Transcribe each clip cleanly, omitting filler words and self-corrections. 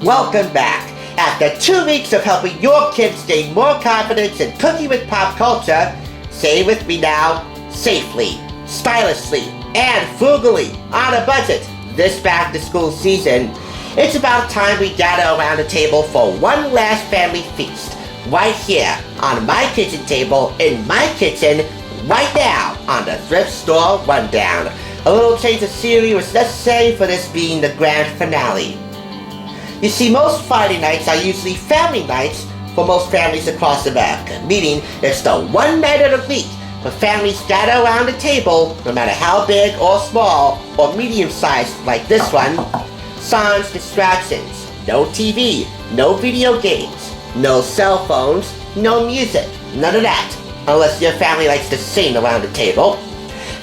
Welcome back. After 2 weeks of helping your kids gain more confidence in cooking with pop culture, say it with me now, safely, stylishly, and frugally on a budget this back-to-school season, it's about time we gather around the table for one last family feast, right here on my kitchen table in my kitchen, right now on the Thrift Store Rundown. A little change of scenery was necessary for this being the grand finale. You see, most Friday nights are usually family nights for most families across America, meaning it's the one night of the week where families gather around the table, no matter how big or small or medium-sized like this one. Sans distractions, no TV, no video games, no cell phones, no music, none of that, unless your family likes to sing around the table,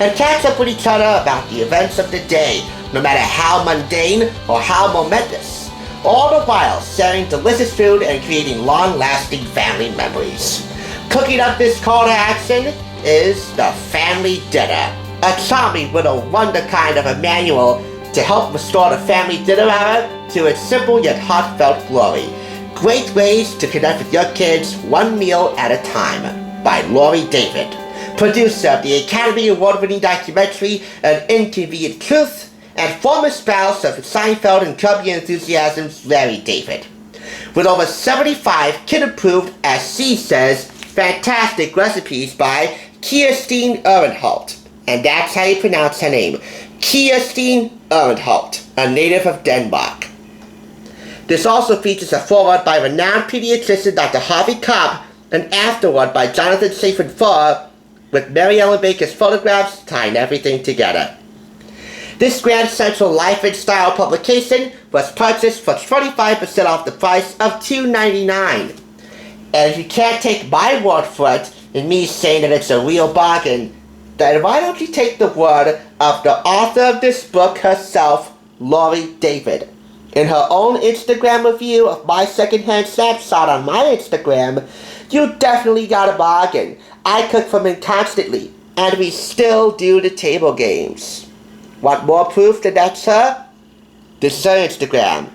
and catch up with each other about the events of the day, no matter how mundane or how momentous, all the while sharing delicious food and creating long-lasting family memories. Cooking up this call to action is the family dinner, a charming little wonder kind of a manual to help restore the family dinner hour to its simple yet heartfelt glory. Great ways to connect with your kids one meal at a time, by Laurie David, producer of the Academy Award-winning documentary An Inconvenient Truth, and former spouse of Seinfeld and Curb Your Enthusiasm's Larry David. With over 75 kid-approved, as she says, fantastic recipes by Kirsten Ehrenholt, and that's how you pronounce her name, Kirsten Ehrenholt, a native of Denmark. This also features a foreword by renowned pediatrician Dr. Harvey Cobb, and afterword by Jonathan Safran Foer, with Mary Ellen Baker's photographs tying everything together. This Grand Central Life and Style publication was purchased for 25% off the price of $2.99. And if you can't take my word for it, and me saying that it's a real bargain, then why don't you take the word of the author of this book herself, Laurie David. In her own Instagram review of my secondhand snapshot on my Instagram, you definitely got a bargain. I cook for men constantly, and we still do the table games. Want more proof that that's her? This is her Instagram.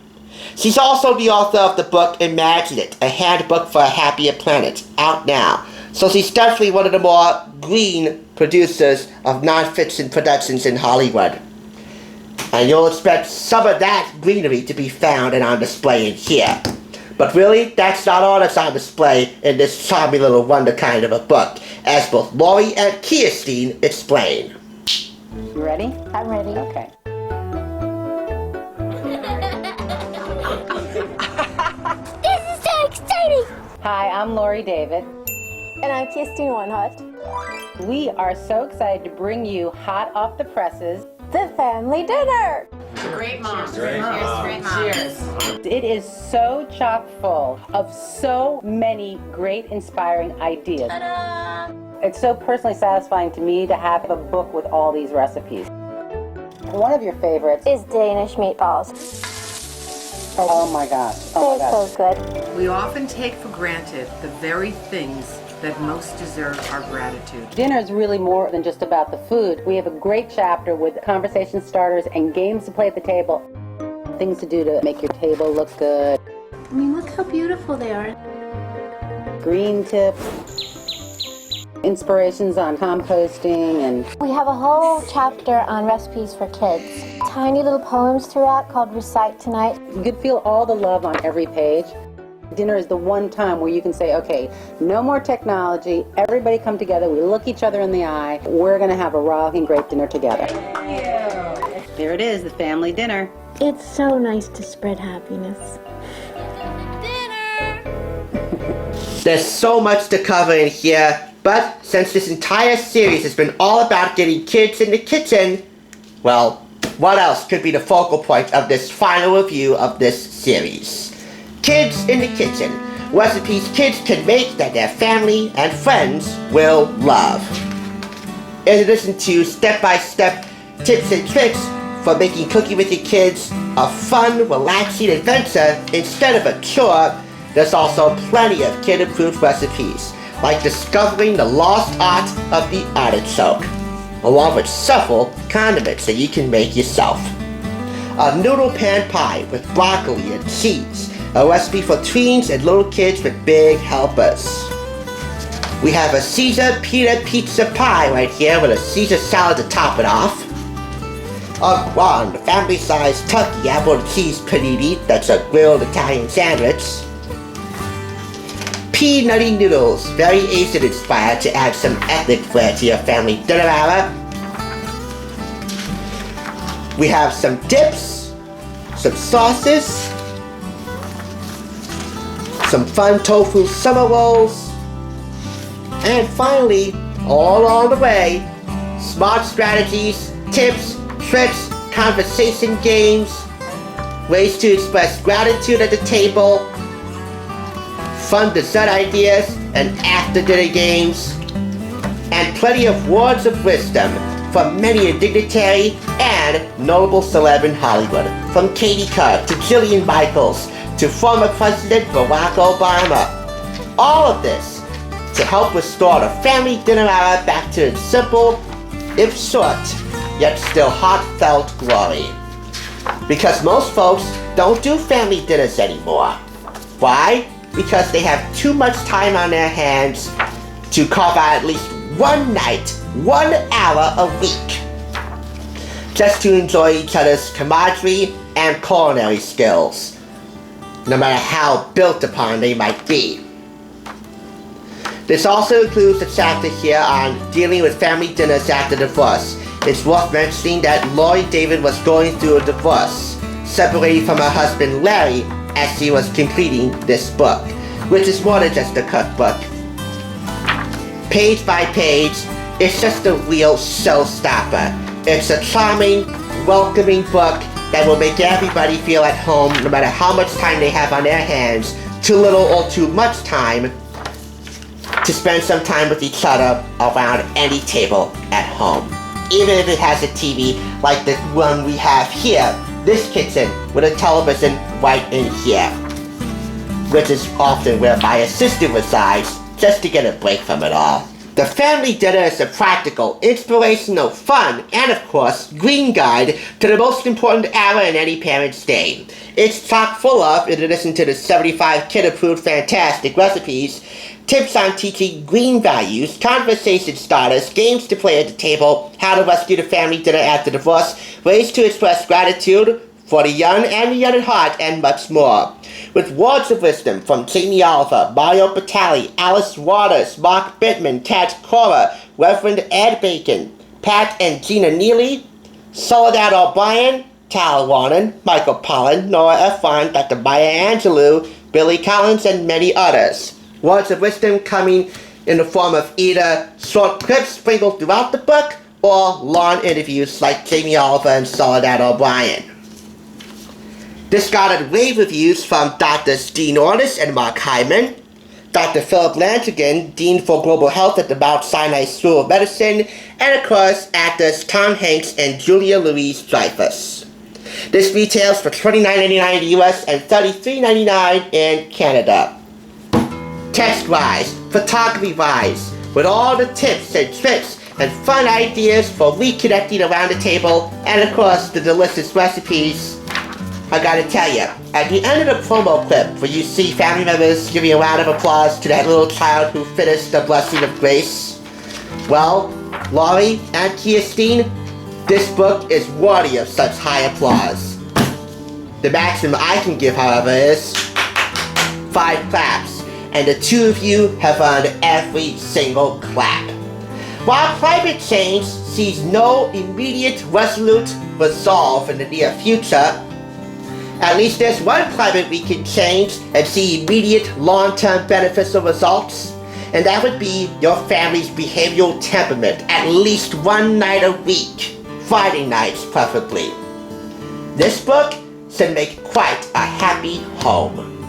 She's also the author of the book Imagine It, a handbook for a happier planet, out now. So she's definitely one of the more green producers of non-fiction productions in Hollywood. And you'll expect some of that greenery to be found and on display in here. But really, that's not all that's on display in this charming little wonder kind of a book, as both Laurie and Kirsten explain. You ready? I'm ready. Okay. This is so exciting! Hi, I'm Laurie David. And I'm Kirsten Ehrenholt. We are so excited to bring you hot off the presses, The family dinner! Great mom. Cheers. Great mom. Great mom. Cheers. It is so chock full of so many great inspiring ideas. Ta-da! It's so personally satisfying to me to have a book with all these recipes. One of your favorites Is Danish meatballs. oh my gosh. Oh my They're gosh. so good. We often take for granted the very things that most deserve our gratitude. Dinner is really more than just about the food. We have a great chapter with conversation starters and games to play at the table. Things to do to make your table look good. I mean, look how beautiful they are. Green tips. Inspirations on composting and We have a whole chapter on recipes for kids. Tiny little poems throughout called Recite Tonight. you could feel all the love on every page. Dinner is the one time where you can say, okay, no more technology, everybody come together, we look each other in the eye, we're gonna have a rocking great dinner together. There it is, the family dinner. It's so nice to spread happiness. There's so much to cover in here, but since this entire series has been all about getting kids in the kitchen, well, what else could be the focal point of this final review of this series? Kids in the kitchen, recipes kids can make that their family and friends will love. In addition to step-by-step tips and tricks for making cooking with your kids a fun, relaxing adventure instead of a chore, there's also plenty of kid-approved recipes, like discovering the lost art of the artichoke, along with several condiments that you can make yourself. a noodle pan pie with broccoli and cheese, a recipe for tweens and little kids with big helpers. We have a Caesar peanut pizza pie right here with a Caesar salad to top it off. A Grand family-sized turkey apple and cheese panini that's a grilled Italian sandwich. Peanutty noodles, very Asian inspired to add some ethnic flair to your family dinner hour. We have some dips, some sauces, some fun tofu summer rolls, and finally, all along the way, smart strategies, tips, tricks, conversation games, ways to express gratitude at the table, fun dessert ideas and after dinner games, and plenty of words of wisdom from many a dignitary and notable celeb in Hollywood, from Katie Couric to Jillian Michaels to former President Barack Obama. All of this to help restore the family dinner hour back to its simple, if short, yet still heartfelt glory. Because most folks don't do family dinners anymore. Why? Because they have too much time on their hands to carve out at least one night, 1 hour a week, just to enjoy each other's camaraderie and culinary skills, no matter how built upon they might be. This also includes a chapter here on dealing with family dinners after divorce. It's worth mentioning that Laurie David was going through a divorce, separating from her husband Larry as she was completing this book, which is more than just a cookbook. Page by page, it's just a real showstopper. It's a charming, welcoming book that will make everybody feel at home no matter how much time they have on their hands, too little or too much time, to spend some time with each other around any table at home. Even if it has a TV like the one we have here, this kitchen, with a television right in here, which is often where my assistant resides, just to get a break from it all. The family dinner is a practical, inspirational, fun, and of course, green guide to the most important hour in any parent's day. It's chock full of, in addition to the 75 kid-approved fantastic recipes, tips on teaching green values, conversation starters, games to play at the table, how to rescue the family dinner after divorce, ways to express gratitude for the young and the young at heart, and much more. With words of wisdom from Jamie Oliver, Mario Batali, Alice Waters, Mark Bittman, Kat Cora, Reverend Ed Bacon, Pat and Gina Neely, Soledad O'Brien, Tal Warren, Michael Pollan, Nora Ephron, Dr. Maya Angelou, Billy Collins, and many others. Words of wisdom coming in the form of either short clips sprinkled throughout the book or long interviews like Jamie Oliver and Soledad O'Brien. This garnered rave reviews from Drs. Dean Ornish and Mark Hyman, Dr. Philip Landrigan, Dean for Global Health at the Mount Sinai School of Medicine, and of course, actors Tom Hanks and Julia Louis-Dreyfus. This retails for $29.99 in the US and $33.99 in Canada. Text-wise, photography-wise, with all the tips and tricks and fun ideas for reconnecting around the table, and of course, the delicious recipes. I gotta tell you, at the end of the promo clip where you see family members giving a round of applause to that little child who finished the blessing of grace, well, Laurie and Kirstine, this book is worthy of such high applause. The maximum I can give, however, is 5 claps, and the two of you have earned every single clap. While climate change sees no immediate resolute resolve in the near future, at least there's one climate we can change and see immediate long-term beneficial results, and that would be your family's behavioral temperament at least one night a week, Friday nights preferably. This book should make quite a happy home.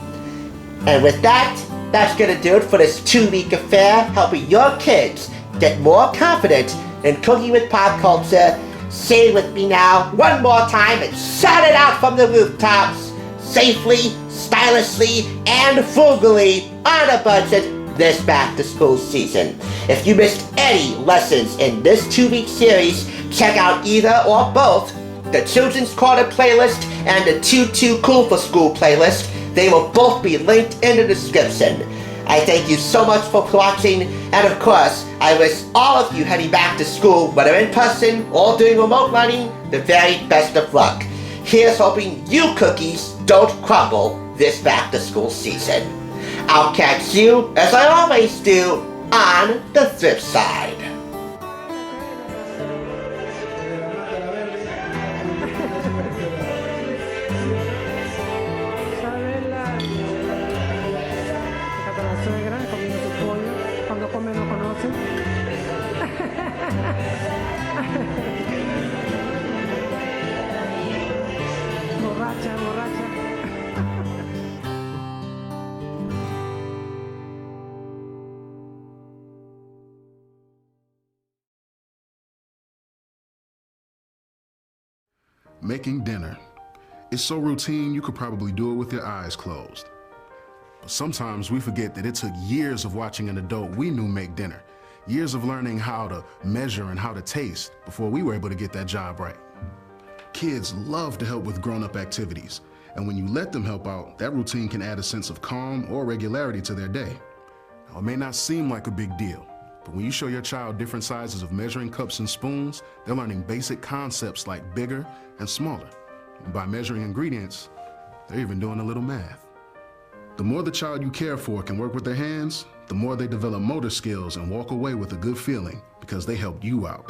And with that, that's gonna do it for this 2-week affair, helping your kids get more confident in cooking with pop culture. Say it with me now, one more time, and shout it out from the rooftops, safely, stylishly, and frugally on a budget this back-to-school season. If you missed any lessons in this 2-week series, check out either or both the Children's Corner playlist and the Too Cool for School playlist. They will both be linked in the description. I thank you so much for watching, and of course, I wish all of you heading back to school, whether in person or doing remote learning, the very best of luck. Here's hoping you cookies don't crumble this back to school season. I'll catch you, as I always do, on the flip side. Making dinner. It's so routine you could probably do it with your eyes closed. But sometimes we forget that it took years of watching an adult we knew make dinner, years of learning how to measure and how to taste before we were able to get that job right. Kids love to help with grown-up activities, and when you let them help out, that routine can add a sense of calm or regularity to their day. Now, it may not seem like a big deal, but when you show your child different sizes of measuring cups and spoons, they're learning basic concepts like bigger and smaller. And by measuring ingredients, they're even doing a little math. The more the child you care for can work with their hands, the more they develop motor skills and walk away with a good feeling because they helped you out.